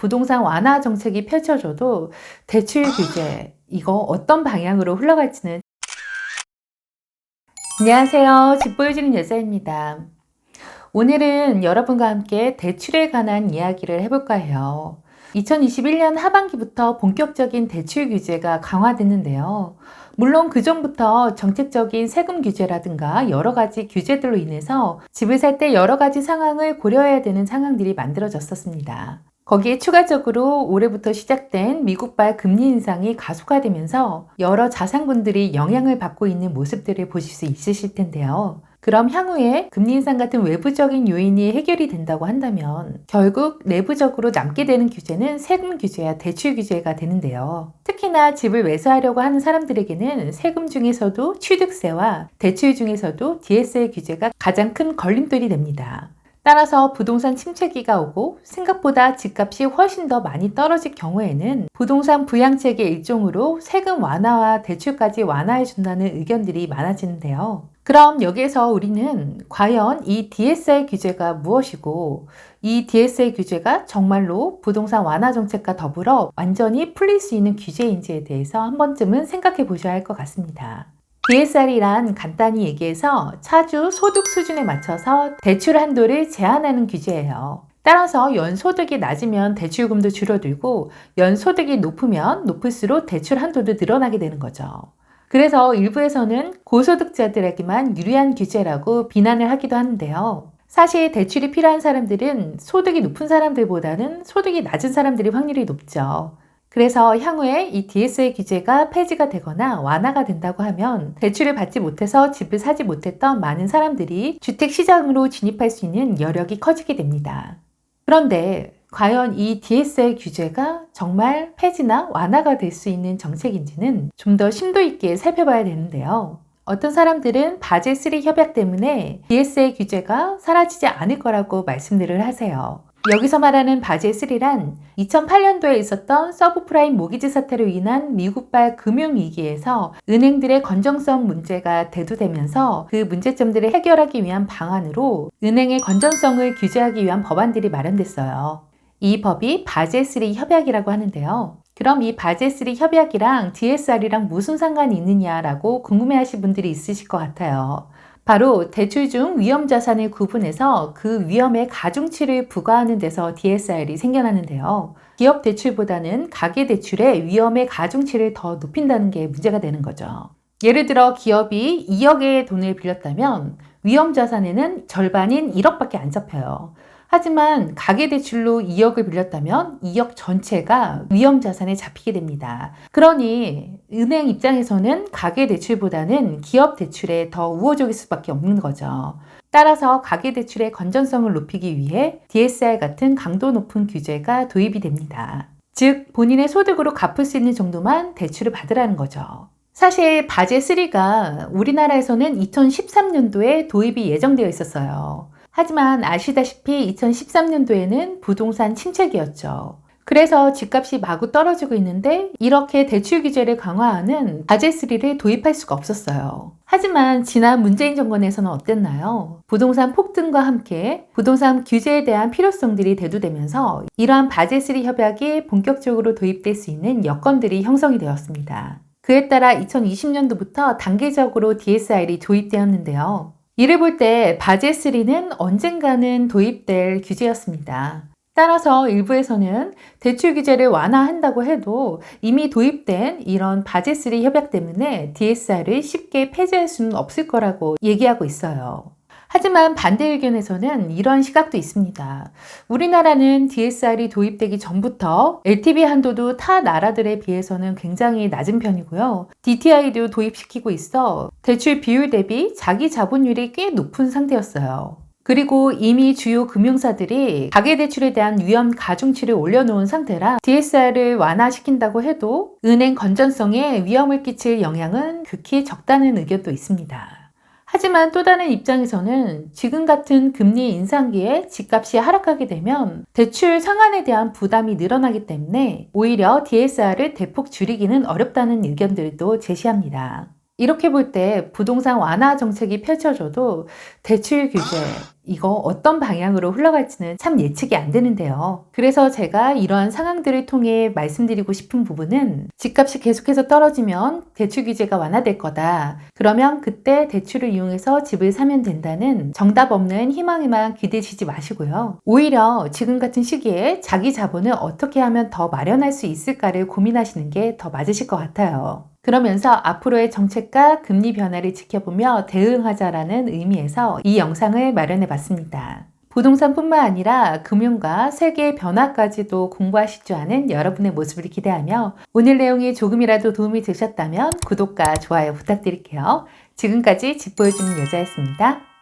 부동산 완화 정책이 펼쳐져도 대출 규제, 이거 어떤 방향으로 흘러갈지는. 안녕하세요. 집 보여주는 여자입니다. 오늘은 여러분과 함께 대출에 관한 이야기를 해볼까 해요. 2021년 하반기부터 본격적인 대출 규제가 강화됐는데요. 물론 그전부터 정책적인 세금 규제라든가 여러 가지 규제들로 인해서 집을 살 때 여러 가지 상황을 고려해야 되는 상황들이 만들어졌었습니다. 거기에 추가적으로 올해부터 시작된 미국발 금리 인상이 가속화되면서 여러 자산군들이 영향을 받고 있는 모습들을 보실 수 있으실 텐데요. 그럼 향후에 금리 인상 같은 외부적인 요인이 해결이 된다고 한다면 결국 내부적으로 남게 되는 규제는 세금 규제와 대출 규제가 되는데요. 특히나 집을 매수하려고 하는 사람들에게는 세금 중에서도 취득세와 대출 중에서도 DSL 규제가 가장 큰 걸림돌이 됩니다. 따라서 부동산 침체기가 오고 생각보다 집값이 훨씬 더 많이 떨어질 경우에는 부동산 부양책의 일종으로 세금 완화와 대출까지 완화해 준다는 의견들이 많아지는데요. 그럼 여기에서 우리는 과연 이 DSR 규제가 무엇이고 이 DSR 규제가 정말로 부동산 완화 정책과 더불어 완전히 풀릴 수 있는 규제인지에 대해서 한 번쯤은 생각해 보셔야 할 것 같습니다. DSR이란 간단히 얘기해서 차주 소득 수준에 맞춰서 대출 한도를 제한하는 규제예요. 따라서 연소득이 낮으면 대출금도 줄어들고 연소득이 높으면 높을수록 대출 한도도 늘어나게 되는 거죠. 그래서 일부에서는 고소득자들에게만 유리한 규제라고 비난을 하기도 하는데요. 사실 대출이 필요한 사람들은 소득이 높은 사람들보다는 소득이 낮은 사람들이 확률이 높죠. 그래서 향후에 이 DSR 규제가 폐지가 되거나 완화가 된다고 하면 대출을 받지 못해서 집을 사지 못했던 많은 사람들이 주택시장으로 진입할 수 있는 여력이 커지게 됩니다. 그런데 과연 이 DSR 규제가 정말 폐지나 완화가 될 수 있는 정책인지는 좀 더 심도 있게 살펴봐야 되는데요. 어떤 사람들은 바젤3 협약 때문에 DSR 규제가 사라지지 않을 거라고 말씀들을 하세요. 여기서 말하는 바젤3란 2008년도에 있었던 서브프라임 모기지 사태로 인한 미국발 금융위기에서 은행들의 건전성 문제가 대두되면서 그 문제점들을 해결하기 위한 방안으로 은행의 건전성을 규제하기 위한 법안들이 마련됐어요. 이 법이 바젤3 협약이라고 하는데요. 그럼 이 바젤3 협약이랑 DSR이랑 무슨 상관이 있느냐라고 궁금해하실 분들이 있으실 것 같아요. 바로 대출 중 위험 자산을 구분해서 그 위험의 가중치를 부과하는 데서 DSR이 생겨나는데요. 기업 대출보다는 가계 대출의 위험의 가중치를 더 높인다는 게 문제가 되는 거죠. 예를 들어 기업이 2억의 돈을 빌렸다면 위험 자산에는 절반인 1억밖에 안 잡혀요. 하지만 가계대출로 2억을 빌렸다면 2억 전체가 위험자산에 잡히게 됩니다. 그러니 은행 입장에서는 가계대출보다는 기업대출에 더 우호적일 수밖에 없는 거죠. 따라서 가계대출의 건전성을 높이기 위해 DSR 같은 강도 높은 규제가 도입이 됩니다. 즉 본인의 소득으로 갚을 수 있는 정도만 대출을 받으라는 거죠. 사실 바젤3가 우리나라에서는 2013년도에 도입이 예정되어 있었어요. 하지만 아시다시피 2013년도에는 부동산 침체기였죠. 그래서 집값이 마구 떨어지고 있는데 이렇게 대출 규제를 강화하는 바젤3를 도입할 수가 없었어요. 하지만 지난 문재인 정권에서는 어땠나요? 부동산 폭등과 함께 부동산 규제에 대한 필요성들이 대두되면서 이러한 바젤3 협약이 본격적으로 도입될 수 있는 여건들이 형성이 되었습니다. 그에 따라 2020년도부터 단계적으로 DSR이 도입되었는데요. 이를 볼 때 바젤3는 언젠가는 도입될 규제였습니다. 따라서 일부에서는 대출 규제를 완화한다고 해도 이미 도입된 이런 바젤3 협약 때문에 DSR을 쉽게 폐지할 수는 없을 거라고 얘기하고 있어요. 하지만 반대 의견에서는 이런 시각도 있습니다. 우리나라는 DSR이 도입되기 전부터 LTV 한도도 타 나라들에 비해서는 굉장히 낮은 편이고요. DTI도 도입시키고 있어 대출 비율 대비 자기 자본율이 꽤 높은 상태였어요. 그리고 이미 주요 금융사들이 가계대출에 대한 위험 가중치를 올려놓은 상태라 DSR을 완화시킨다고 해도 은행 건전성에 위험을 끼칠 영향은 극히 적다는 의견도 있습니다. 하지만 또 다른 입장에서는 지금 같은 금리 인상기에 집값이 하락하게 되면 대출 상환에 대한 부담이 늘어나기 때문에 오히려 DSR을 대폭 줄이기는 어렵다는 의견들도 제시합니다. 이렇게 볼 때 부동산 완화 정책이 펼쳐져도 대출 규제, 이거 어떤 방향으로 흘러갈지는 참 예측이 안 되는데요. 그래서 제가 이러한 상황들을 통해 말씀드리고 싶은 부분은 집값이 계속해서 떨어지면 대출 규제가 완화될 거다. 그러면 그때 대출을 이용해서 집을 사면 된다는 정답 없는 희망에만 기대시지 마시고요. 오히려 지금 같은 시기에 자기 자본을 어떻게 하면 더 마련할 수 있을까를 고민하시는 게 더 맞으실 것 같아요. 그러면서 앞으로의 정책과 금리 변화를 지켜보며 대응하자라는 의미에서 이 영상을 마련해 봤습니다. 부동산뿐만 아니라 금융과 세계의 변화까지도 공부하실 줄 아는 여러분의 모습을 기대하며 오늘 내용이 조금이라도 도움이 되셨다면 구독과 좋아요 부탁드릴게요. 지금까지 집 보여주는 여자였습니다.